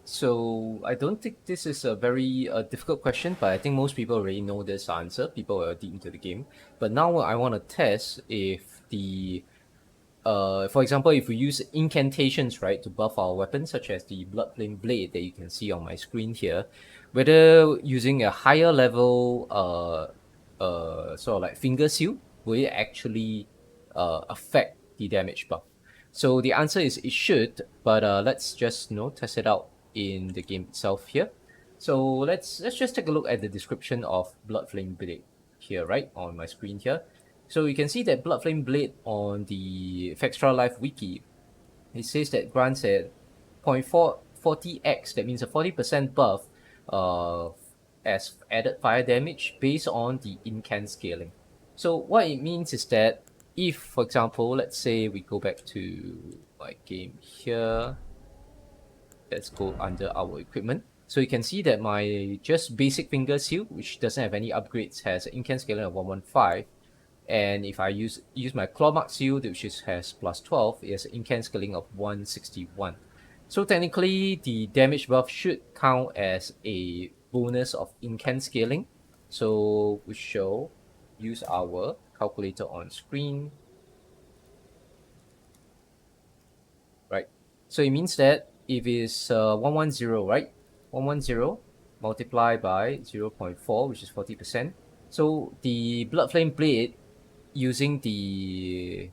So I don't think this is a very difficult question, but I think most people already know this answer. People are deep into the game. But now I want to test if for example, if we use incantations, right, to buff our weapons, such as the bloodflame blade that you can see on my screen here, whether using a higher level, sort of like finger seal, will it actually affect the damage buff? So the answer is it should, but let's just test it out in the game itself here. So let's just take a look at the description of bloodflame blade here, right, on my screen here. So you can see that Bloodflame Blade on the Fextra Life wiki, it says that grants a 0.440x, that means a 40% buff uh, as added fire damage based on the incant scaling. So what it means is that if, for example, let's say we go back to my game here, let's go under our equipment. So you can see that my just basic finger seal, which doesn't have any upgrades, has an incant scaling of 115. And if I use my claw mark seal, which has plus 12, it has an incant scaling of 161. So technically, the damage buff should count as a bonus of incant scaling. So we shall use our calculator on screen. Right. So it means that if it's 110, right? 110 multiplied by 0.4, which is 40%. So the Bloodflame Blade using the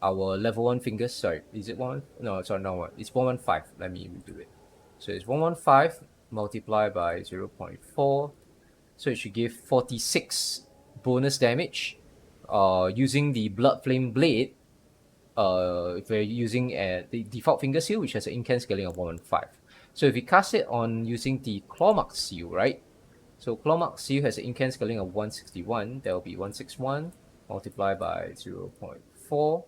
our level 1 fingers, sorry, is it one? No, sorry, no, it's 115. Let me redo it. So it's 115 multiplied by 0.4. So it should give 46 bonus damage using the Bloodflame Blade. If we're using the default finger seal, which has an incant scaling of 115. So if we cast it on using the claw mark seal, right? So claw mark seal has an incant scaling of 161. That will be 161 multiplied by 0.4.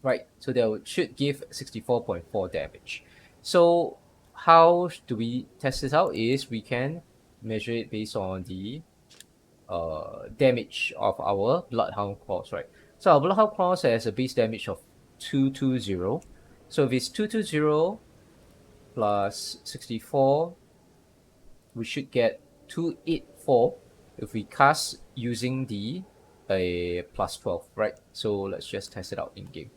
Right, so that should give 64.4 damage. So how do we test this out is we can measure it based on the damage of our Bloodhound Claws, right? So our Bloodhound Claws has a base damage of 220. So if it's 220 plus 64, we should get 284 if we cast using the plus 12, right? So let's just test it out in game.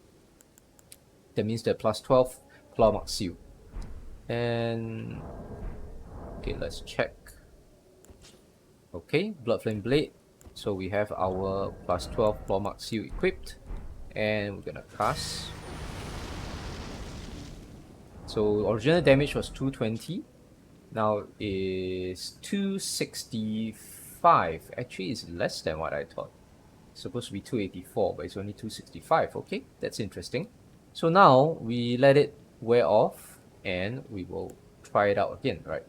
That means the plus 12 claw mark seal. And okay, let's check. Okay, Bloodflame Blade. So we have our plus 12 claw mark seal equipped, and we're gonna cast. So original damage was 220. Now is 265. Actually, it's less than what I thought. It's supposed to be 284, but it's only 265. Okay, that's interesting. So now we let it wear off, and we will try it out again, right?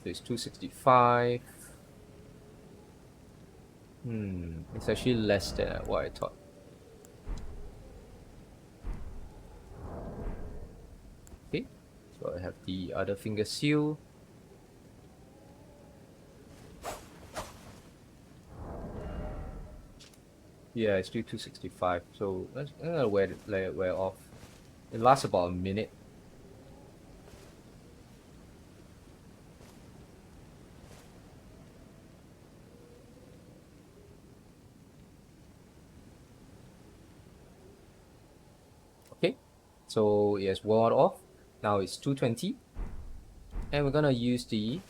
So it's 265. It's actually less than what I thought. Okay, so I have the other finger seal. Yeah, it's still 265. So I'm gonna let it wear off. It lasts about a minute. Okay, so it has worn off. Now it's 220. And we're gonna use the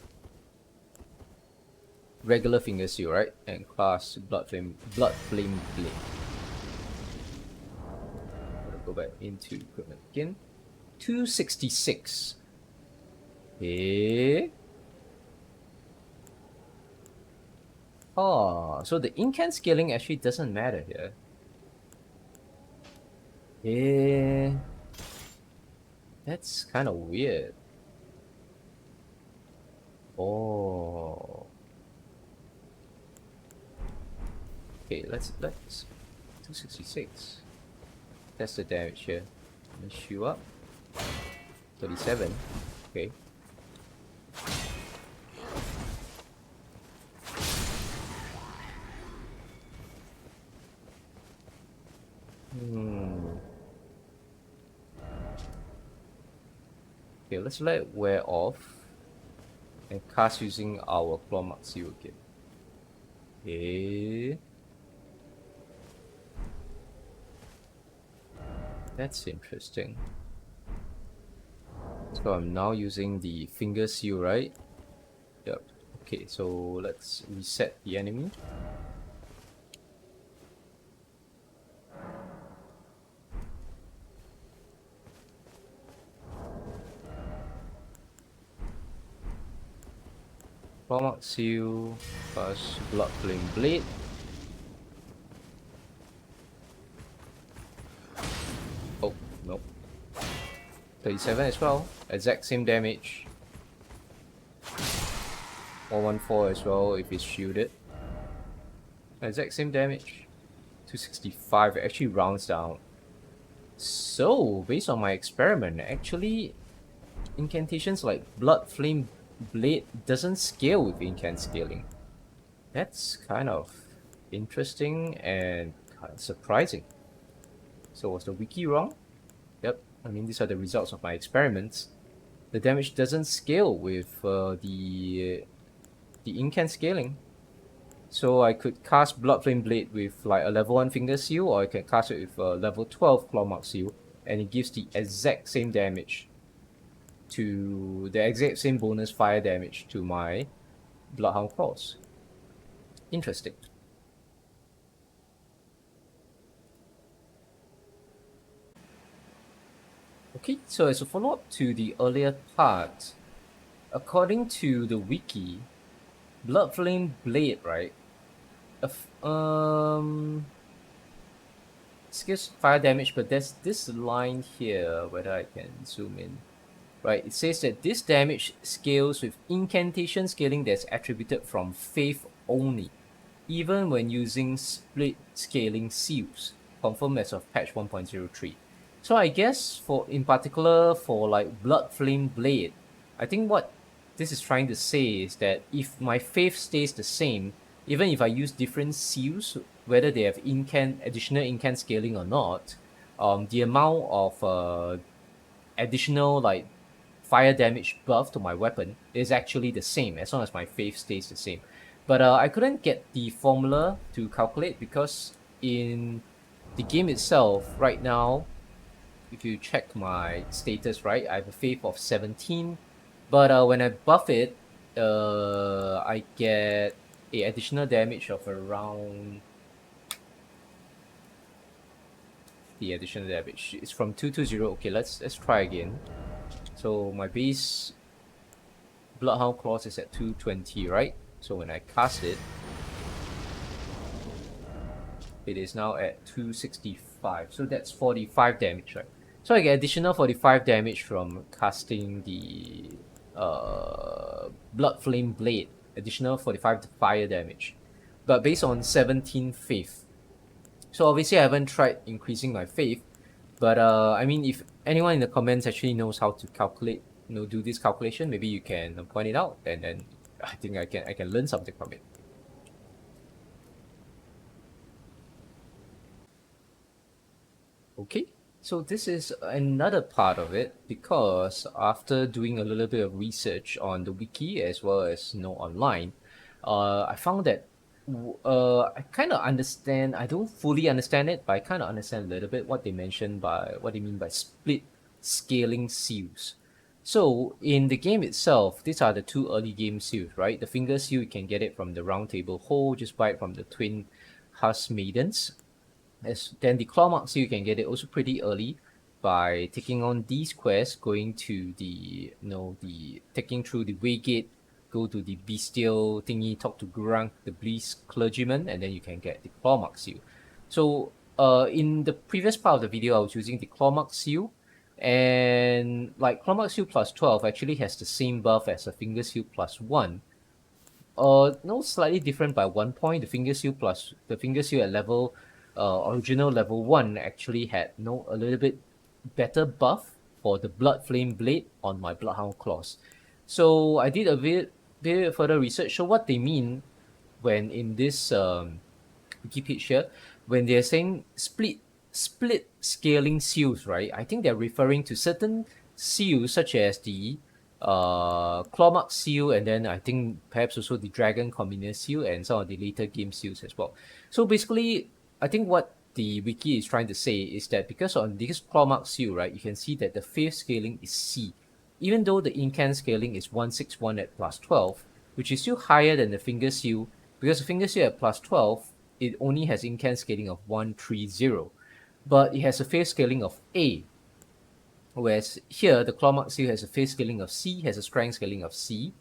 regular finger seal, right? And class bloodflame blade. I'm gonna go back into equipment again. 266. Okay. Oh, so the incant scaling actually doesn't matter here. Yeah. That's kind of weird. Oh. Okay, let's 266. That's the damage here. Let's shoot up. 37. Okay. Okay, let's let it wear off and cast using our claw mark seal again. Okay. That's interesting. So I'm now using the finger seal, right? Yep. Okay, so let's reset the enemy. Claw mark seal plus bloodflame blade. Oh, no. 37 as well. Exact same damage. 114 as well if it's shielded. Exact same damage. 265, it actually rounds down. So, based on my experiment, actually, incantations like bloodflame blade doesn't scale with incant scaling. That's kind of interesting and kind of surprising. So was the wiki wrong? Yep, I mean these are the results of my experiments. The damage doesn't scale with the incant scaling. So I could cast Bloodflame Blade with like a level 1 Finger Seal, or I can cast it with a level 12 Claw Mark Seal, and it gives the exact same damage to the exact same bonus fire damage to my Bloodhound Claws. Interesting. Okay, so as a follow-up to the earlier part, according to the wiki, Bloodflame Blade, right? Skills fire damage, but there's this line here, whether I can zoom in. Right, it says that this damage scales with incantation scaling that's attributed from faith only, even when using split scaling seals, confirmed as of patch 1.03. So I guess for in particular for like Blood Flame Blade, I think what this is trying to say is that if my faith stays the same, even if I use different seals, whether they have additional incant scaling or not, the amount of additional like fire damage buff to my weapon is actually the same as long as my faith stays the same. But I couldn't get the formula to calculate because in the game itself right now, if you check my status, right, I have a faith of 17, but when I buff it, I get a additional damage of around the additional damage. It's from 220. Okay, let's try again. So my base Bloodhound Claws is at 220, right? So when I cast it, it is now at 265. So that's 45 damage, right? So I get additional 45 damage from casting the Blood Flame Blade. Additional 45 fire damage. But based on 17 faith. So obviously I haven't tried increasing my faith. But I mean, if anyone in the comments actually knows how to calculate, do this calculation, maybe you can point it out, and then I think I can learn something from it. Okay, so this is another part of it because after doing a little bit of research on the wiki as well as online, I found that I kind of understand. I don't fully understand it, but I kind of understand a little bit what they mention by what they mean by split scaling seals. So in the game itself, these are the two early game seals, right? The finger seal, you can get it from the round table hole, just buy it from the twin husk maidens. As then the claw marks you can get it also pretty early by taking on these quests, going to the taking through the way gate, go to the bestial thingy, talk to Gurang, the Bleast clergyman, and then you can get the claw mark seal. So in the previous part of the video I was using the claw mark seal, and like claw mark seal plus 12 actually has the same buff as a finger seal plus 1. No, slightly different by 1 point. The finger seal at original level 1 actually had a little bit better buff for the blood flame blade on my bloodhound claws. So I did a bit further research. So what they mean when in this wiki page here, when they're saying split scaling seals, right? I think they're referring to certain seals such as the clawmark seal, and then I think perhaps also the dragon communion seal and some of the later game seals as well. So basically, I think what the wiki is trying to say is that because on this clawmark seal, right, you can see that the faith scaling is C, even though the incant scaling is 161 at plus 12, which is still higher than the finger seal, because the finger seal at plus 12, it only has incant scaling of 130, but it has a faith scaling of A, whereas here the claw mark seal has a faith scaling of C, has a strength scaling of C,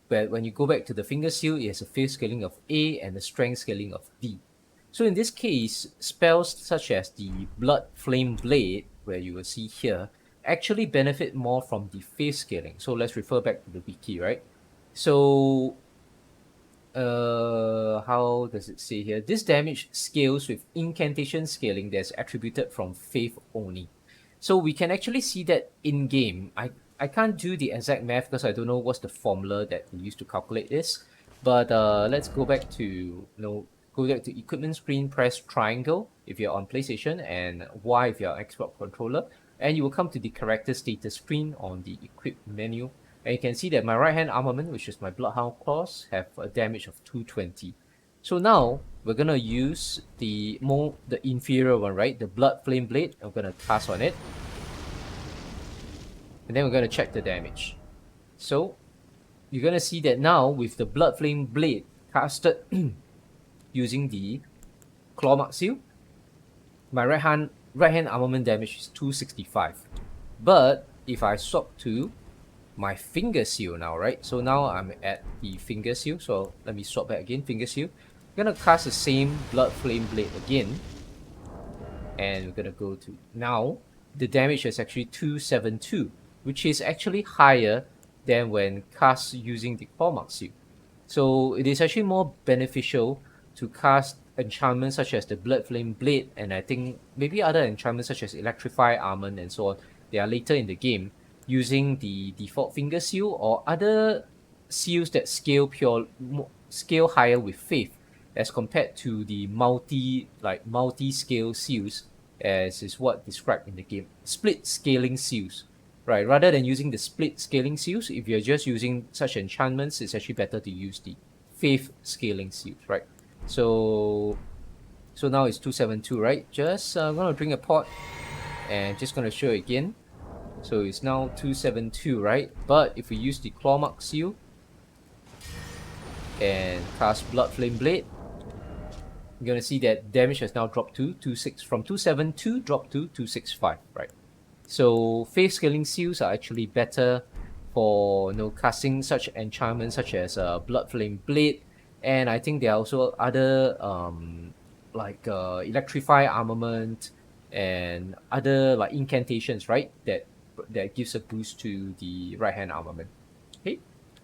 but when you go back to the finger seal, it has a faith scaling of A and a strength scaling of D. So in this case, spells such as the bloodflame blade, where you will see here, actually benefit more from the faith scaling. So let's refer back to the wiki, right? So how does it say here? This damage scales with incantation scaling that's attributed from faith only. So we can actually see that in game. I can't do the exact math because I don't know what's the formula that we use to calculate this. But let's go back to go back to equipment screen, press triangle if you're on PlayStation, and Y if you're on Xbox controller, and you will come to the character status screen on the equip menu. And you can see that my right hand armament, which is my Bloodhound Claws, have a damage of 220. So now we're gonna use the inferior one, right? The Bloodflame Blade. I'm gonna cast on it, and then we're gonna check the damage. So you're gonna see that now with the Bloodflame Blade casted using the Clawmark Seal, my right hand armament damage is 265. But if I swap to my finger seal now, right? So now I'm at the finger seal. So let me swap back again, finger seal. I'm gonna cast the same Bloodflame Blade again. And we're gonna go to now. The damage is actually 272, which is actually higher than when cast using the Clawmark Seal. So it is actually more beneficial to cast enchantments such as the Bloodflame Blade, and I think maybe other enchantments such as Electrify, Armament, and so on. They are later in the game, using the default finger seal or other seals that scale higher with faith, as compared to the multi-scale seals, as is what described in the game. Split scaling seals, right? Rather than using the split scaling seals, if you're just using such enchantments, it's actually better to use the faith scaling seals, right? So now it's 272, right? Just I'm gonna drink a pot and just gonna show it again. So it's now 272, right? But if we use the Clawmark Seal and cast Bloodflame Blade, you're gonna see that damage has now dropped to 272 dropped to 265, right? So faith scaling seals are actually better for casting such enchantments such as Bloodflame Blade, and I think there are also other like Electrify, Armament, and other like Incantations, right? That gives a boost to the right hand armament. Okay,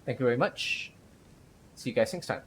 thank you very much. See you guys next time.